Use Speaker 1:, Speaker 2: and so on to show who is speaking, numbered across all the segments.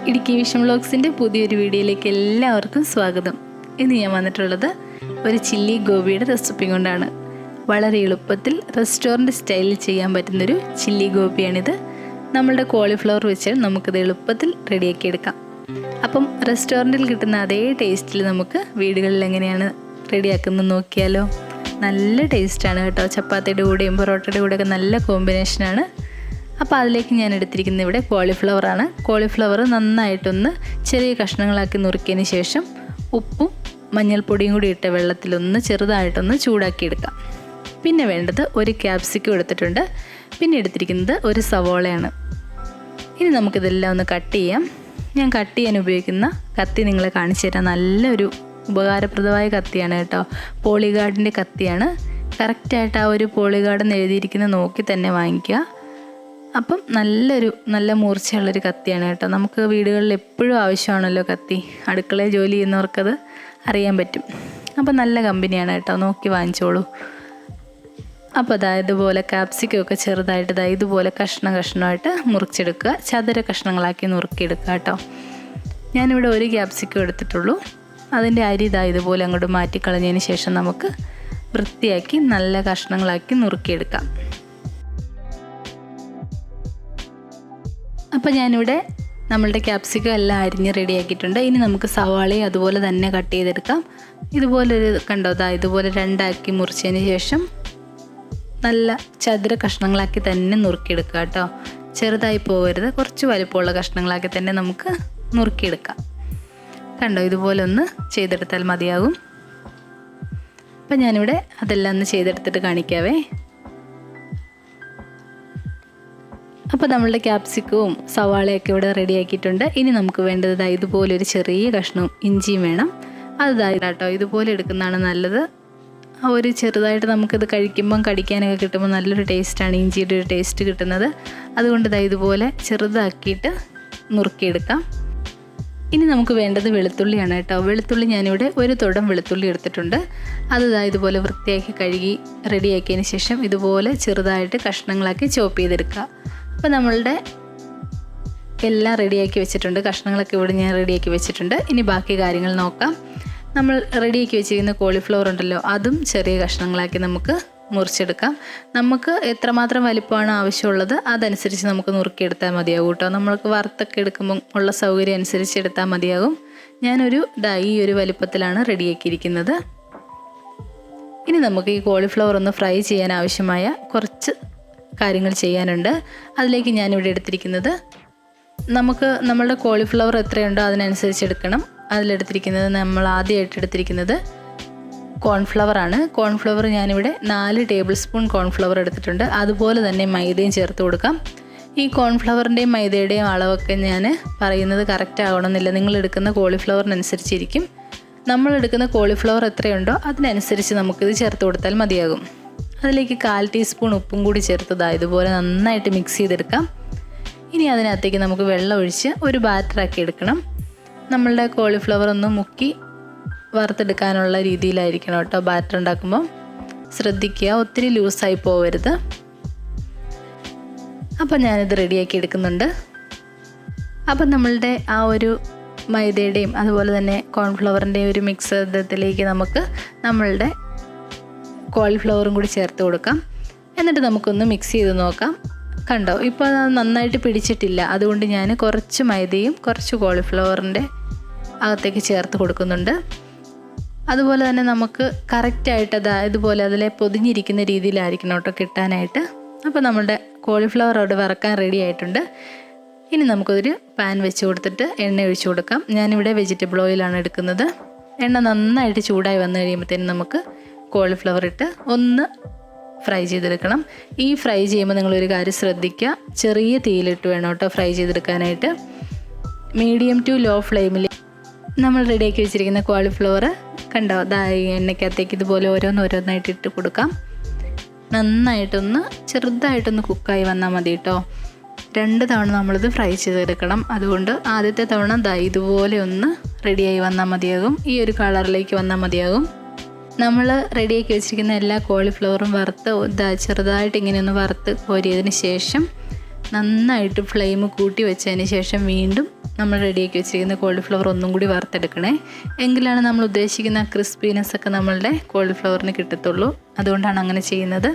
Speaker 1: Idukki vision വ്ലോഗ്സിൻ്റെ പുതിയൊരു വീഡിയോയിലേക്ക് എല്ലാവർക്കും സ്വാഗതം. ഇന്ന് ഞാൻ വന്നിട്ടുള്ളത് ഒരു ചില്ലി ഗോപിയുടെ റെസിപ്പി കൊണ്ടാണ്. വളരെ എളുപ്പത്തിൽ റെസ്റ്റോറൻറ്റ് സ്റ്റൈലിൽ ചെയ്യാൻ പറ്റുന്നൊരു ചില്ലി ഗോപിയാണിത്. നമ്മളുടെ കോളിഫ്ലവർ വെച്ച് നമുക്കിത് എളുപ്പത്തിൽ റെഡിയാക്കി എടുക്കാം. അപ്പം റെസ്റ്റോറൻറ്റിൽ കിട്ടുന്ന അതേ ടേസ്റ്റിൽ നമുക്ക് വീടുകളിൽ എങ്ങനെയാണ് റെഡിയാക്കുന്നത് നോക്കിയാലോ. നല്ല ടേസ്റ്റാണ് കേട്ടോ. ചപ്പാത്തിയുടെ കൂടെയും പൊറോട്ടയുടെ കൂടെയൊക്കെ നല്ല കോമ്പിനേഷനാണ്. അപ്പോൾ അതിലേക്ക് ഞാൻ എടുത്തിരിക്കുന്നത് ഇവിടെ കോളിഫ്ലവറാണ്. കോളിഫ്ലവർ നന്നായിട്ടൊന്ന് ചെറിയ കഷ്ണങ്ങളാക്കി നുറുക്കിയതിന് ശേഷം ഉപ്പും മഞ്ഞൾപ്പൊടിയും കൂടി ഇട്ട വെള്ളത്തിലൊന്ന് ചെറുതായിട്ടൊന്ന് ചൂടാക്കിയെടുക്കാം. പിന്നെ വേണ്ടത് ഒരു ക്യാപ്സിക്കം എടുത്തിട്ടുണ്ട്. പിന്നെ എടുത്തിരിക്കുന്നത് ഒരു സവോളയാണ്. ഇനി നമുക്കിതെല്ലാം ഒന്ന് കട്ട് ചെയ്യാം. ഞാൻ കട്ട് ചെയ്യാൻ ഉപയോഗിക്കുന്ന കത്തി നിങ്ങളെ കാണിച്ചു തരാം. നല്ലൊരു ഉപകാരപ്രദമായ കത്തിയാണ് കേട്ടോ. പോളിഗാർഡിൻ്റെ കത്തിയാണ്. കറക്റ്റായിട്ട് ആ ഒരു പോളിഗാർഡ് എന്ന് എഴുതിയിരിക്കുന്നത് നോക്കി തന്നെ വാങ്ങിക്കുക. അപ്പം നല്ല മൂർച്ചയുള്ളൊരു കത്തിയാണ് കേട്ടോ. നമുക്ക് വീടുകളിൽ എപ്പോഴും ആവശ്യമാണല്ലോ കത്തി. അടുക്കളയിൽ ജോലി ചെയ്യുന്നവർക്കത് അറിയാൻ പറ്റും. അപ്പം നല്ല കമ്പനിയാണ് കേട്ടോ, നോക്കി വാങ്ങിച്ചോളൂ. അപ്പോൾ ഇതുപോലെ ക്യാപ്സിക്കമൊക്കെ ചെറുതായിട്ട് ഇതുപോലെ കഷ്ണമായിട്ട് മുറിച്ചെടുക്കുക. ചതുര കഷ്ണങ്ങളാക്കി നുറുക്കിയെടുക്കുക കേട്ടോ. ഞാനിവിടെ ഒരു ക്യാപ്സിക്കം എടുത്തിട്ടുള്ളൂ. അതിൻ്റെ അരി ഇതുപോലെ അങ്ങോട്ട് മാറ്റിക്കളഞ്ഞതിന് ശേഷം നമുക്ക് വൃത്തിയാക്കി നല്ല കഷ്ണങ്ങളാക്കി നുറുക്കിയെടുക്കാം. അപ്പോൾ ഞാനിവിടെ നമ്മളുടെ ക്യാപ്സിക്കം എല്ലാം അരിഞ്ഞ് റെഡിയാക്കിയിട്ടുണ്ട്. ഇനി നമുക്ക് സവാളയും അതുപോലെ തന്നെ കട്ട് ചെയ്തെടുക്കാം. ഇതുപോലൊരു കണ്ടോ, ഇതുപോലെ രണ്ടാക്കി മുറിച്ചതിന് ശേഷം നല്ല ചതുര കഷ്ണങ്ങളാക്കി തന്നെ നുറുക്കിയെടുക്കുക കേട്ടോ. ചെറുതായി പോകരുത്, കുറച്ച് വലിപ്പമുള്ള കഷ്ണങ്ങളാക്കി തന്നെ നമുക്ക് നുറുക്കിയെടുക്കാം. കണ്ടോ, ഇതുപോലെ ഒന്ന് ചെയ്തെടുത്താൽ മതിയാകും. അപ്പം ഞാനിവിടെ അതെല്ലാം ഒന്ന് ചെയ്തെടുത്തിട്ട് കാണിക്കാവേ. അപ്പോൾ നമ്മളുടെ ക്യാപ്സിക്കവും സവാളയൊക്കെ ഇവിടെ റെഡിയാക്കിയിട്ടുണ്ട്. ഇനി നമുക്ക് വേണ്ടത് ഇതുപോലൊരു ചെറിയ കഷ്ണവും ഇഞ്ചിയും വേണം. കേട്ടോ, ഇതുപോലെ എടുക്കുന്നതാണ് നല്ലത്. ഒരു ചെറുതായിട്ട് നമുക്കിത് കഴിക്കുമ്പം കടിക്കാനൊക്കെ കിട്ടുമ്പോൾ നല്ലൊരു ടേസ്റ്റാണ് ഇഞ്ചിയുടെ ഒരു ടേസ്റ്റ് കിട്ടുന്നത്. അതുകൊണ്ട് ഇതുപോലെ ചെറുതാക്കിയിട്ട് നുറുക്കിയെടുക്കാം. ഇനി നമുക്ക് വേണ്ടത് വെളുത്തുള്ളിയാണ് കേട്ടോ. വെളുത്തുള്ളി ഞാനിവിടെ ഒരു തുടം വെളുത്തുള്ളി എടുത്തിട്ടുണ്ട്. അത് ഇതുപോലെ വൃത്തിയാക്കി കഴുകി റെഡിയാക്കിയതിന് ശേഷം ഇതുപോലെ ചെറുതായിട്ട് കഷ്ണങ്ങളാക്കി ചോപ്പ് ചെയ്തെടുക്കുക. അപ്പോൾ നമ്മളുടെ എല്ലാം റെഡിയാക്കി വെച്ചിട്ടുണ്ട്. കഷ്ണങ്ങളൊക്കെ ഇവിടെ ഞാൻ റെഡിയാക്കി വെച്ചിട്ടുണ്ട്. ഇനി ബാക്കി കാര്യങ്ങൾ നോക്കാം. നമ്മൾ റെഡിയാക്കി വെച്ചിരിക്കുന്ന കോളിഫ്ലവർ ഉണ്ടല്ലോ, അതും ചെറിയ കഷ്ണങ്ങളാക്കി നമുക്ക് മുറിച്ചെടുക്കാം. നമുക്ക് എത്രമാത്രം വലിപ്പമാണ് ആവശ്യമുള്ളത് അതനുസരിച്ച് നമുക്ക് നുറുക്കിയെടുത്താൽ മതിയാകും കേട്ടോ. നമ്മൾക്ക് വറുത്തൊക്കെ എടുക്കുമ്പം ഉള്ള സൗകര്യം അനുസരിച്ച് എടുത്താൽ മതിയാകും. ഞാനൊരു ഈ ഒരു വലിപ്പത്തിലാണ് റെഡിയാക്കിയിരിക്കുന്നത്. ഇനി നമുക്ക് ഈ കോളിഫ്ലവർ ഒന്ന് ഫ്രൈ ചെയ്യാൻ ആവശ്യമായ കുറച്ച് കാര്യങ്ങൾ ചെയ്യാനുണ്ട്. അതിലേക്ക് ഞാനിവിടെ എടുത്തിരിക്കുന്നത്, നമ്മളുടെ കോളിഫ്ലവർ എത്രയുണ്ടോ അതിനനുസരിച്ച് എടുക്കണം. അതിലെടുത്തിരിക്കുന്നത് നമ്മൾ ആദ്യമായിട്ട് എടുത്തിരിക്കുന്നത് കോൺഫ്ലവറാണ്. കോൺഫ്ലവർ ഞാനിവിടെ 4 ടേബിൾ സ്പൂൺ കോൺഫ്ലവർ എടുത്തിട്ടുണ്ട്. അതുപോലെ തന്നെ മൈദയും ചേർത്ത് കൊടുക്കാം. ഈ കോൺഫ്ലവറിൻ്റെയും മൈദയുടെയും അളവൊക്കെ ഞാൻ പറയുന്നത് കറക്റ്റ് ആകണമെന്നില്ല. നിങ്ങൾ എടുക്കുന്ന കോളിഫ്ലവറിനനുസരിച്ചിരിക്കും. നമ്മൾ എടുക്കുന്ന കോളിഫ്ലവർ എത്രയുണ്ടോ അതിനനുസരിച്ച് നമുക്കിത് ചേർത്ത് കൊടുത്താൽ മതിയാകും. അതിലേക്ക് 1/4 ടീസ്പൂൺ ഉപ്പും കൂടി ചേർത്ത് ഇതുപോലെ നന്നായിട്ട് മിക്സ് ചെയ്തെടുക്കാം. ഇനി അതിനകത്തേക്ക് നമുക്ക് വെള്ളം ഒഴിച്ച് ഒരു ബാറ്ററാക്കി എടുക്കണം. നമ്മളുടെ കോളിഫ്ലവർ ഒന്ന് മുക്കി വറുത്തെടുക്കാനുള്ള രീതിയിലായിരിക്കണം കേട്ടോ ബാറ്റർ ഉണ്ടാക്കുമ്പോൾ. ശ്രദ്ധിക്കുക, ഒത്തിരി ലൂസായി പോകരുത്. അപ്പോൾ ഞാനിത് റെഡിയാക്കി എടുക്കുന്നുണ്ട്. അപ്പം നമ്മളുടെ ആ ഒരു മൈദയുടെയും അതുപോലെ തന്നെ കോൺഫ്ലവറിൻ്റെയും ഒരു മിക്സ് ഇതിലേക്ക് നമുക്ക് നമ്മളുടെ കോളിഫ്ലവറും കൂടി ചേർത്ത് കൊടുക്കാം. എന്നിട്ട് നമുക്കൊന്ന് മിക്സ് ചെയ്ത് നോക്കാം. കണ്ടോ, ഇപ്പോൾ നന്നായിട്ട് പിടിച്ചിട്ടില്ല. അതുകൊണ്ട് ഞാൻ കുറച്ച് മൈദയും കുറച്ച് കോളിഫ്ലവറിൻ്റെ അകത്തേക്ക് ചേർത്ത് കൊടുക്കുന്നുണ്ട്. അതുപോലെ തന്നെ നമുക്ക് കറക്റ്റായിട്ട് ഇതുപോലെ അതിലെ പൊതിഞ്ഞിരിക്കുന്ന രീതിയിലായിരിക്കണം കേട്ടോ കിട്ടാനായിട്ട്. അപ്പോൾ നമ്മുടെ കോളിഫ്ലവർ അവിടെ വറക്കാൻ റെഡി ആയിട്ടുണ്ട്. ഇനി നമുക്കൊരു പാൻ വെച്ച് കൊടുത്തിട്ട് എണ്ണ ഒഴിച്ച് കൊടുക്കാം. ഞാനിവിടെ വെജിറ്റബിൾ ഓയിലാണ് എടുക്കുന്നത്. എണ്ണ നന്നായിട്ട് ചൂടായി വന്നു കഴിയുമ്പോഴത്തേനും നമുക്ക് കോളിഫ്ലവർ ഇട്ട് ഒന്ന് ഫ്രൈ ചെയ്തെടുക്കണം. ഈ ഫ്രൈ ചെയ്യുമ്പോൾ നിങ്ങളൊരു കാര്യം ശ്രദ്ധിക്കുക, ചെറിയ തീയിലിട്ട് വേണം കേട്ടോ ഫ്രൈ ചെയ്തെടുക്കാനായിട്ട്. മീഡിയം ടു ലോ ഫ്ലെയിമിൽ നമ്മൾ റെഡിയാക്കി വെച്ചിരിക്കുന്ന കോളിഫ്ലവർ കണ്ടോ, ഈ എണ്ണയ്ക്കകത്തേക്ക് ഇതുപോലെ ഓരോന്നായിട്ട് ഇട്ട് കൊടുക്കാം. നന്നായിട്ടൊന്ന് ചെറുതായിട്ടൊന്ന് കുക്കായി വന്നാൽ മതി കേട്ടോ. 2 തവണ നമ്മളിത് ഫ്രൈ ചെയ്തെടുക്കണം. അതുകൊണ്ട് ആദ്യത്തെ തവണ ഇതുപോലെ ഒന്ന് റെഡിയായി വന്നാൽ മതിയാകും. ഈ ഒരു കളറിലേക്ക് വന്നാൽ മതിയാകും. നമ്മൾ റെഡിയാക്കി വെച്ചിരിക്കുന്ന എല്ലാ കോളിഫ്ലവറും വറുത്ത് ചെറുതായിട്ട് ഇങ്ങനെ ഒന്ന് വറുത്ത് കോരിയതിന് ശേഷം നന്നായിട്ട് ഫ്ലെയിം കൂട്ടി വെച്ചതിന് ശേഷം വീണ്ടും നമ്മൾ റെഡിയാക്കി വെച്ചിരിക്കുന്ന കോളിഫ്ലവർ ഒന്നും കൂടി വറുത്തെടുക്കണേ. എങ്കിലാണ് നമ്മൾ ഉദ്ദേശിക്കുന്ന ക്രിസ്പിനെസ് ഒക്കെ നമ്മളുടെ കോളിഫ്ലവറിന് കിട്ടത്തുള്ളൂ. അതുകൊണ്ടാണ് അങ്ങനെ ചെയ്യുന്നത്.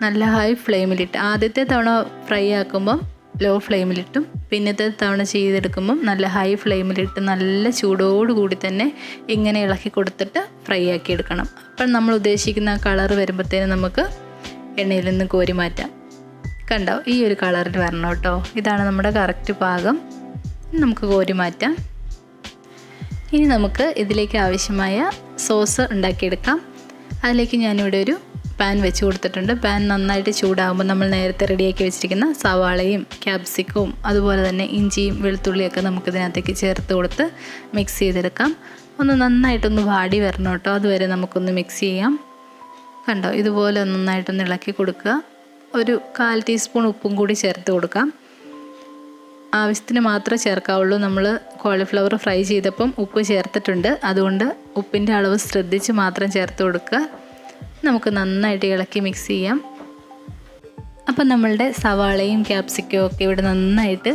Speaker 1: നല്ല ഹൈ ഫ്ലെയിമിലിട്ട് ആദ്യത്തെ തവണ ഫ്രൈ ആക്കുമ്പം ലോ ഫ്ലെയിമിലിട്ടും പിന്നത്തെ തവണ ചെയ്തെടുക്കുമ്പം നല്ല ഹൈ ഫ്ലെയിമിലിട്ട് നല്ല ചൂടോടുകൂടി തന്നെ ഇങ്ങനെ ഇളക്കി കൊടുത്തിട്ട് ഫ്രൈ ആക്കി എടുക്കണം. അപ്പം നമ്മൾ ഉദ്ദേശിക്കുന്ന കളർ വരുമ്പോഴത്തേനും നമുക്ക് എണ്ണയിൽ നിന്ന് കോരി മാറ്റാം. കണ്ടോ, ഈ ഒരു കളറിൽ വരണം കേട്ടോ. ഇതാണ് നമ്മുടെ കറക്റ്റ് പാകം. നമുക്ക് കോരി മാറ്റാം. ഇനി നമുക്ക് ഇതിലേക്ക് ആവശ്യമായ സോസ് ഉണ്ടാക്കിയെടുക്കാം. അതിലേക്ക് ഞാനിവിടെ ഒരു പാൻ വെച്ച് കൊടുത്തിട്ടുണ്ട്. പാൻ നന്നായിട്ട് ചൂടാകുമ്പോൾ നമ്മൾ നേരത്തെ റെഡിയാക്കി വെച്ചിരിക്കുന്ന സവാളയും ക്യാപ്സിക്കവും അതുപോലെ തന്നെ ഇഞ്ചിയും വെളുത്തുള്ളിയൊക്കെ നമുക്കിതിനകത്തേക്ക് ചേർത്ത് കൊടുത്ത് മിക്സ് ചെയ്തെടുക്കാം. ഒന്ന് നന്നായിട്ടൊന്ന് വാടി വരണം കേട്ടോ. അതുവരെ നമുക്കൊന്ന് മിക്സ് ചെയ്യാം. കണ്ടോ, ഇതുപോലെ നന്നായിട്ടൊന്ന് ഇളക്കി കൊടുക്കുക. ഒരു 1/4 ടീസ്പൂൺ ഉപ്പും കൂടി ചേർത്ത് കൊടുക്കാം. ആവശ്യത്തിന് മാത്രമേ ചേർക്കാവുള്ളൂ. നമ്മൾ കോളിഫ്ലവർ ഫ്രൈ ചെയ്തപ്പം ഉപ്പ് ചേർത്തിട്ടുണ്ട്. അതുകൊണ്ട് ഉപ്പിൻ്റെ അളവ് ശ്രദ്ധിച്ച് മാത്രം ചേർത്ത് കൊടുക്കുക. നമുക്ക് നന്നായിട്ട് ഇളക്കി മിക്സ് ചെയ്യാം. അപ്പം നമ്മളുടെ സവാളയും ക്യാപ്സിക്കവും ഒക്കെ ഇവിടെ നന്നായിട്ട്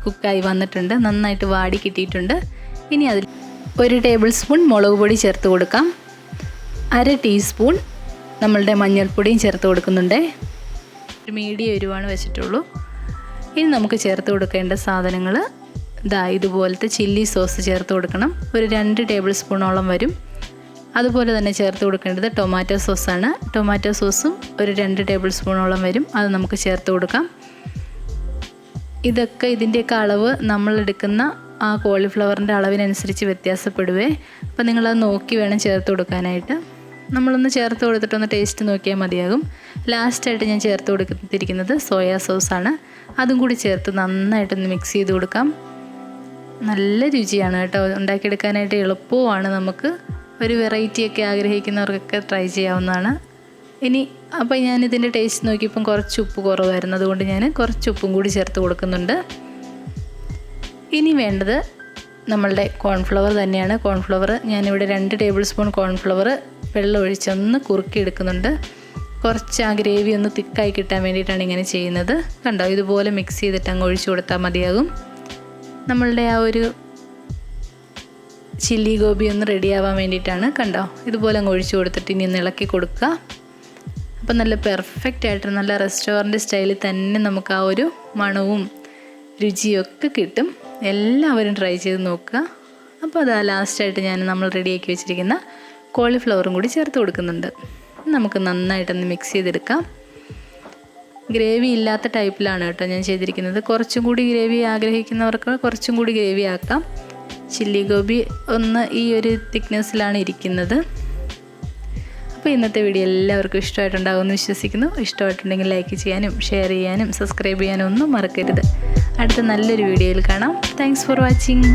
Speaker 1: കുക്കായി വന്നിട്ടുണ്ട്. നന്നായിട്ട് വാടി കിട്ടിയിട്ടുണ്ട്. ഇനി അതിൽ 1 ടേബിൾ സ്പൂൺ മുളക് പൊടി ചേർത്ത് കൊടുക്കാം. 1/2 ടീസ്പൂൺ നമ്മളുടെ മഞ്ഞൾപ്പൊടിയും ചേർത്ത് കൊടുക്കുന്നുണ്ട്. ഒരു മീഡിയം എരിവാണ് വെച്ചിട്ടുള്ളൂ. ഇനി നമുക്ക് ചേർത്ത് കൊടുക്കേണ്ട സാധനങ്ങൾ ഇതുപോലത്തെ ചില്ലി സോസ് ചേർത്ത് കൊടുക്കണം. ഒരു 2 ടേബിൾ സ്പൂണോളം വരും. അതുപോലെ തന്നെ ചേർത്ത് കൊടുക്കേണ്ടത് ടൊമാറ്റോ സോസാണ്. ടൊമാറ്റോ സോസും ഒരു 2 ടേബിൾ സ്പൂണോളം വരും. അത് നമുക്ക് ചേർത്ത് കൊടുക്കാം. ഇതിൻ്റെയൊക്കെ അളവ് നമ്മളെടുക്കുന്ന ആ കോളിഫ്ലവറിൻ്റെ അളവിനനുസരിച്ച് വ്യത്യാസപ്പെടുവേ. അപ്പോൾ നിങ്ങളത് നോക്കി വേണം ചേർത്ത് കൊടുക്കാനായിട്ട്. നമ്മളൊന്ന് ചേർത്ത് കൊടുത്തിട്ടൊന്ന് ടേസ്റ്റ് നോക്കിയാൽ മതിയാകും. ലാസ്റ്റായിട്ട് ഞാൻ ചേർത്ത് കൊടുത്തിരിക്കുന്നത് സോയാ സോസാണ്. അതും കൂടി ചേർത്ത് നന്നായിട്ടൊന്ന് മിക്സ് ചെയ്ത് കൊടുക്കാം. നല്ല രുചിയാണ് കേട്ടോ. ഉണ്ടാക്കിയെടുക്കാനായിട്ട് എളുപ്പവുമാണ്. നമുക്ക് ഒരു വെറൈറ്റിയൊക്കെ ആഗ്രഹിക്കുന്നവർക്കൊക്കെ ട്രൈ ചെയ്യാവുന്നതാണ്. അപ്പോൾ ഞാനിതിൻ്റെ ടേസ്റ്റ് നോക്കിയപ്പം കുറച്ച് ഉപ്പ് കുറവായിരുന്നു. അതുകൊണ്ട് ഞാൻ കുറച്ച് ഉപ്പും കൂടി ചേർത്ത് കൊടുക്കുന്നുണ്ട്. ഇനി വേണ്ടത് നമ്മളുടെ കോൺഫ്ലവർ തന്നെയാണ്. കോൺഫ്ലവർ ഞാനിവിടെ 2 ടേബിൾ സ്പൂൺ കോൺഫ്ലവർ വെള്ളം ഒഴിച്ചൊന്ന് കുറുക്കിയെടുക്കുന്നുണ്ട്. കുറച്ച് ആ ഗ്രേവി ഒന്ന് തിക്കായി കിട്ടാൻ വേണ്ടിയിട്ടാണ് ഇങ്ങനെ ചെയ്യുന്നത്. കണ്ടോ, ഇതുപോലെ മിക്സ് ചെയ്തിട്ട് അങ്ങ് ഒഴിച്ചു കൊടുത്താൽ മതിയാകും. നമ്മളുടെ ആ ഒരു ചില്ലി ഗോബി ഒന്ന് റെഡിയാവാൻ വേണ്ടിയിട്ടാണ്. കണ്ടോ, ഇതുപോലെ അങ്ങ് ഒഴിച്ചു കൊടുത്തിട്ട് ഇനി ഒന്ന് ഇളക്കി കൊടുക്കുക. അപ്പം നല്ല പെർഫെക്റ്റ് ആയിട്ട് നല്ല റെസ്റ്റോറൻറ്റ് സ്റ്റൈലിൽ തന്നെ നമുക്ക് ആ ഒരു മണവും രുചിയൊക്കെ കിട്ടും. എല്ലാവരും ട്രൈ ചെയ്ത് നോക്കുക. അപ്പോൾ അത് ലാസ്റ്റായിട്ട് നമ്മൾ റെഡിയാക്കി വെച്ചിരിക്കുന്ന കോളിഫ്ലവറും കൂടി ചേർത്ത് കൊടുക്കുന്നുണ്ട്. നമുക്ക് നന്നായിട്ടൊന്ന് മിക്സ് ചെയ്തെടുക്കാം. ഗ്രേവി ഇല്ലാത്ത ടൈപ്പിലാണ് കേട്ടോ ഞാൻ ചെയ്തിരിക്കുന്നത്. കുറച്ചും കൂടി ഗ്രേവി ആഗ്രഹിക്കുന്നവർക്ക് കുറച്ചും കൂടി ഗ്രേവി ആക്കാം. ചില്ലി ഗോബി ഒന്ന് ഈ ഒരു തിക്നെസ്സിലാണ് ഇരിക്കുന്നത്. അപ്പോൾ ഇന്നത്തെ വീഡിയോ എല്ലാവർക്കും ഇഷ്ടമായിട്ടുണ്ടാകുമെന്ന് വിശ്വസിക്കുന്നു. ഇഷ്ടമായിട്ടുണ്ടെങ്കിൽ ലൈക്ക് ചെയ്യാനും ഷെയർ ചെയ്യാനും സബ്സ്ക്രൈബ് ചെയ്യാനും ഒന്നും മറക്കരുത്. അടുത്ത നല്ലൊരു വീഡിയോയിൽ കാണാം. Thanks for watching.